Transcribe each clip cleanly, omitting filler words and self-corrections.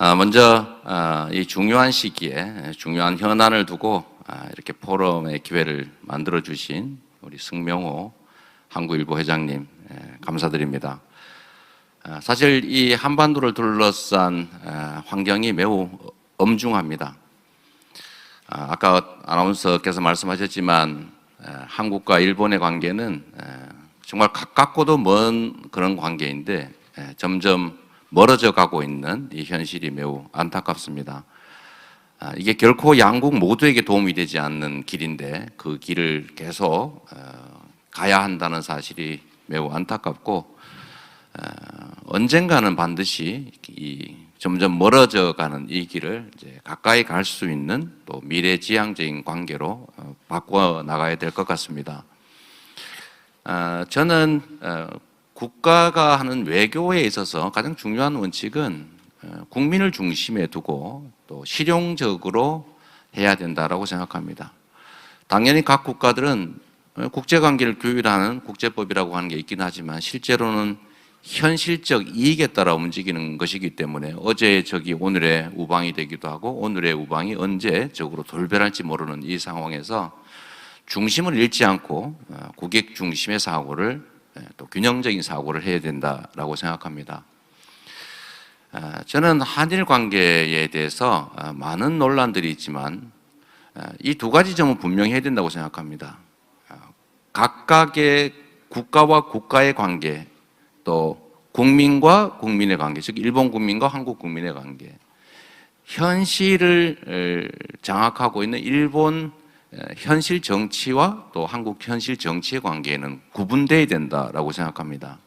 먼저 이 중요한 시기에 중요한 현안을 두고 이렇게 포럼의 기회를 만들어 주신 우리 승명호 한국일보 회장님 감사드립니다. 사실 이 한반도를 둘러싼 환경이 매우 엄중합니다. 아까 아나운서께서 말씀하셨지만 한국과 일본의 관계는 정말 가깝고도 먼 그런 관계인데 점점 멀어져 가고 있는 이 현실이 매우 안타깝습니다. 이게 결코 양국 모두에게 도움이 되지 않는 길인데 그 길을 계속 가야 한다는 사실이 매우 안타깝고 언젠가는 반드시 이 점점 멀어져 가는 이 길을 이제 가까이 갈 수 있는 또 미래지향적인 관계로 바꿔 나가야 될 것 같습니다. 저는 국가가 하는 외교에 있어서 가장 중요한 원칙은 국민을 중심에 두고 또 실용적으로 해야 된다라고 생각합니다. 당연히 각 국가들은 국제관계를 규율하는 국제법이라고 하는 게 있긴 하지만 실제로는 현실적 이익에 따라 움직이는 것이기 때문에 어제의 적이 오늘의 우방이 되기도 하고 오늘의 우방이 언제 적으로 돌변할지 모르는 이 상황에서 중심을 잃지 않고 국익 중심의 사고를 또 균형적인 사고를 해야 된다라고 생각합니다. 저는 한일 관계에 대해서 많은 논란들이 있지만 이 두 가지 점은 분명히 해야 된다고 생각합니다. 각각의 국가와 국가의 관계, 또 국민과 국민의 관계, 즉 일본 국민과 한국 국민의 관계, 현실을 장악하고 있는 일본 현실 정치와 또 한국 현실 정치의 관계는 구분되어야 된다라고 생각합니다.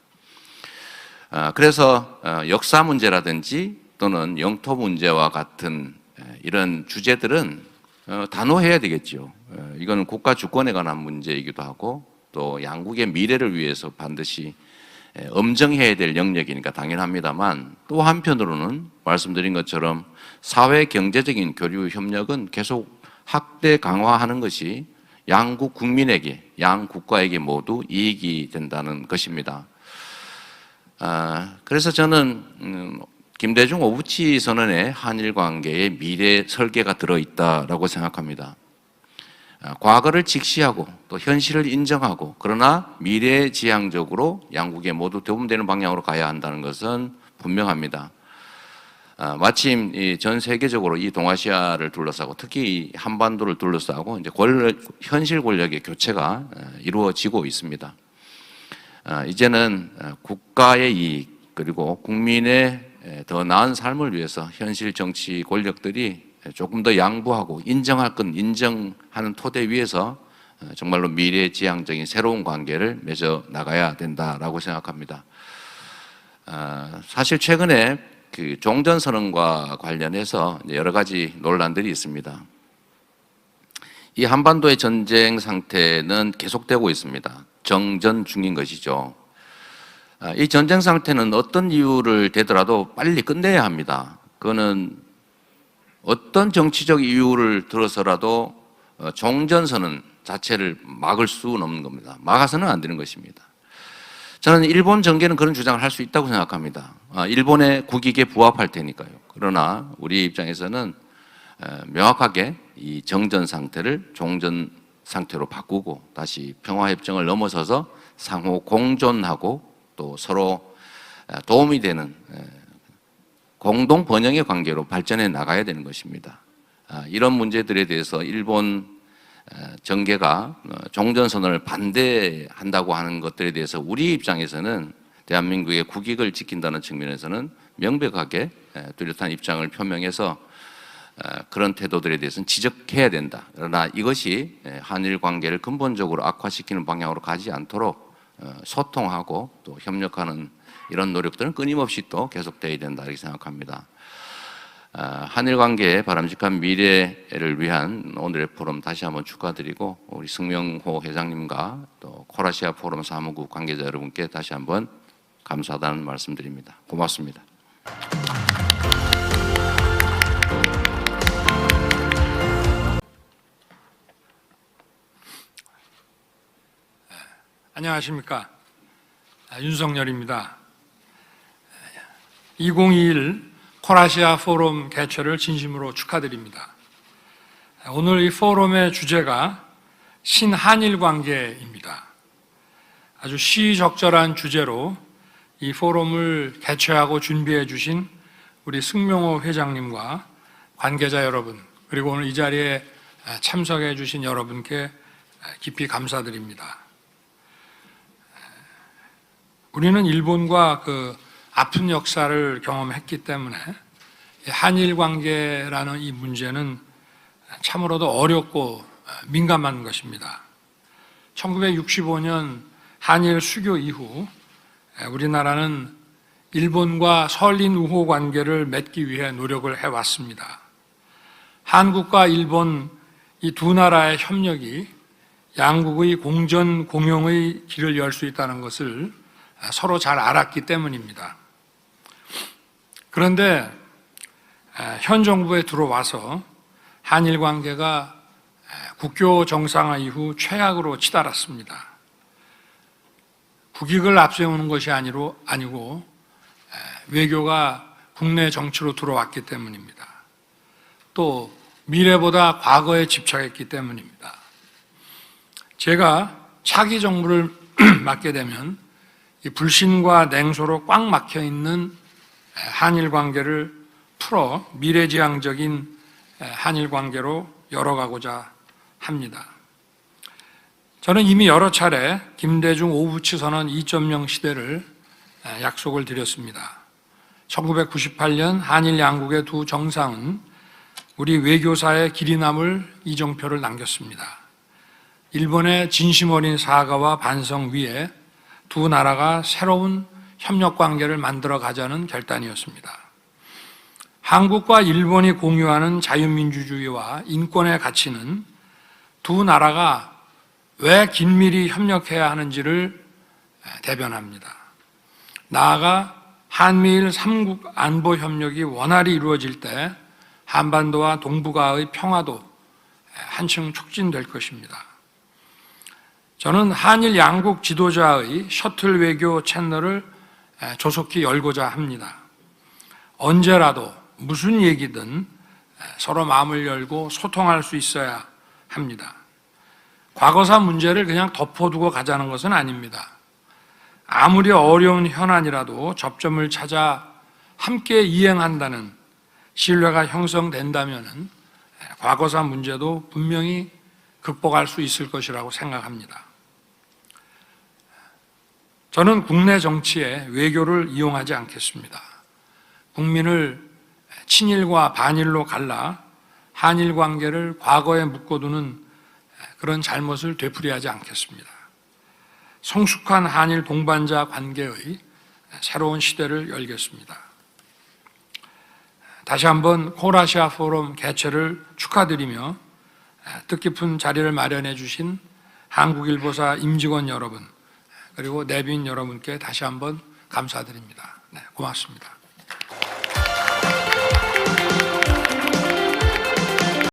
그래서 역사 문제라든지 또는 영토 문제와 같은 이런 주제들은 단호해야 되겠죠. 이거는 국가 주권에 관한 문제이기도 하고 또 양국의 미래를 위해서 반드시 엄정해야 될 영역이니까 당연합니다만 또 한편으로는 말씀드린 것처럼 사회 경제적인 교류 협력은 계속 확대 강화하는 것이 양국 국민에게 양 국가에게 모두 이익이 된다는 것입니다. 그래서 저는 김대중 오부치 선언에 한일 관계의 미래 설계가 들어있다라고 생각합니다. 과거를 직시하고 또 현실을 인정하고 그러나 미래지향적으로 양국에 모두 도움되는 방향으로 가야 한다는 것은 분명합니다. 마침 전 세계적으로 이 동아시아를 둘러싸고 특히 한반도를 둘러싸고 이제 현실 권력의 교체가 이루어지고 있습니다. 이제는 국가의 이익 그리고 국민의 더 나은 삶을 위해서 현실 정치 권력들이 조금 더 양보하고 인정할 건 인정하는 토대 위에서 정말로 미래지향적인 새로운 관계를 맺어 나가야 된다라고 생각합니다. 사실 최근에 그 종전선언과 관련해서 여러 가지 논란들이 있습니다. 이 한반도의 전쟁 상태는 계속되고 있습니다. 정전 중인 것이죠. 이 전쟁 상태는 어떤 이유를 대더라도 빨리 끝내야 합니다. 그거는 어떤 정치적 이유를 들어서라도 종전선언 자체를 막을 수는 없는 겁니다. 막아서는 안 되는 것입니다. 저는 일본 정계는 그런 주장을 할 수 있다고 생각합니다. 일본의 국익에 부합할 테니까요. 그러나 우리 입장에서는 명확하게 이 정전 상태를 종전 상태로 바꾸고 다시 평화협정을 넘어서서 상호 공존하고 또 서로 도움이 되는 공동 번영의 관계로 발전해 나가야 되는 것입니다. 이런 문제들에 대해서 일본 정계가 종전선언을 반대한다고 하는 것들에 대해서 우리 입장에서는 대한민국의 국익을 지킨다는 측면에서는 명백하게 뚜렷한 입장을 표명해서 그런 태도들에 대해서는 지적해야 된다. 그러나 이것이 한일 관계를 근본적으로 악화시키는 방향으로 가지 않도록 소통하고 또 협력하는 이런 노력들은 끊임없이 또 계속돼야 된다 이렇게 생각합니다. 한일 관계의 바람직한 미래를 위한 오늘의 포럼 다시 한번 축하드리고 우리 승명호 회장님과 또 코라시아 포럼 사무국 관계자 여러분께 다시 한번 감사하다는 말씀드립니다. 고맙습니다. 안녕하십니까. 윤석열입니다. 2021 콜아시아 포럼 개최를 진심으로 축하드립니다. 오늘 이 포럼의 주제가 신한일 관계입니다. 아주 시적절한 주제로 이 포럼을 개최하고 준비해 주신 우리 승명호 회장님과 관계자 여러분, 그리고 오늘 이 자리에 참석해 주신 여러분께 깊이 감사드립니다. 우리는 일본과 그 아픈 역사를 경험했기 때문에 한일 관계라는 이 문제는 참으로도 어렵고 민감한 것입니다. 1965년 한일 수교 이후 우리나라는 일본과 설린 우호 관계를 맺기 위해 노력을 해왔습니다. 한국과 일본 이 두 나라의 협력이 양국의 공전 공용의 길을 열 수 있다는 것을 서로 잘 알았기 때문입니다. 그런데 현 정부에 들어와서 한일 관계가 국교 정상화 이후 최악으로 치달았습니다. 국익을 앞세우는 것이 아니고 외교가 국내 정치로 들어왔기 때문입니다. 또 미래보다 과거에 집착했기 때문입니다. 제가 차기 정부를 맡게 되면 이 불신과 냉소로 꽉 막혀 있는 한일 관계를 풀어 미래지향적인 한일 관계로 열어가고자 합니다. 저는 이미 여러 차례 김대중 오부치 선언 2.0 시대를 약속을 드렸습니다. 1998년 한일 양국의 두 정상은 우리 외교사의 길이 남을 이정표를 남겼습니다. 일본의 진심 어린 사과와 반성 위에 두 나라가 새로운 협력 관계를 만들어 가자는 결단이었습니다. 한국과 일본이 공유하는 자유민주주의와 인권의 가치는 두 나라가 왜 긴밀히 협력해야 하는지를 대변합니다. 나아가 한미일 3국 안보 협력이 원활히 이루어질 때 한반도와 동북아의 평화도 한층 촉진될 것입니다. 저는 한일 양국 지도자의 셔틀 외교 채널을 조속히 열고자 합니다. 언제라도 무슨 얘기든 서로 마음을 열고 소통할 수 있어야 합니다. 과거사 문제를 그냥 덮어두고 가자는 것은 아닙니다. 아무리 어려운 현안이라도 접점을 찾아 함께 이행한다는 신뢰가 형성된다면 과거사 문제도 분명히 극복할 수 있을 것이라고 생각합니다. 저는 국내 정치에 외교를 이용하지 않겠습니다. 국민을 친일과 반일로 갈라 한일 관계를 과거에 묶어두는 그런 잘못을 되풀이하지 않겠습니다. 성숙한 한일 동반자 관계의 새로운 시대를 열겠습니다. 다시 한번 콜아시아 포럼 개최를 축하드리며 뜻깊은 자리를 마련해 주신 한국일보사 임직원 여러분, 그리고 내빈 여러분께 다시 한번 감사드립니다. 네, 고맙습니다.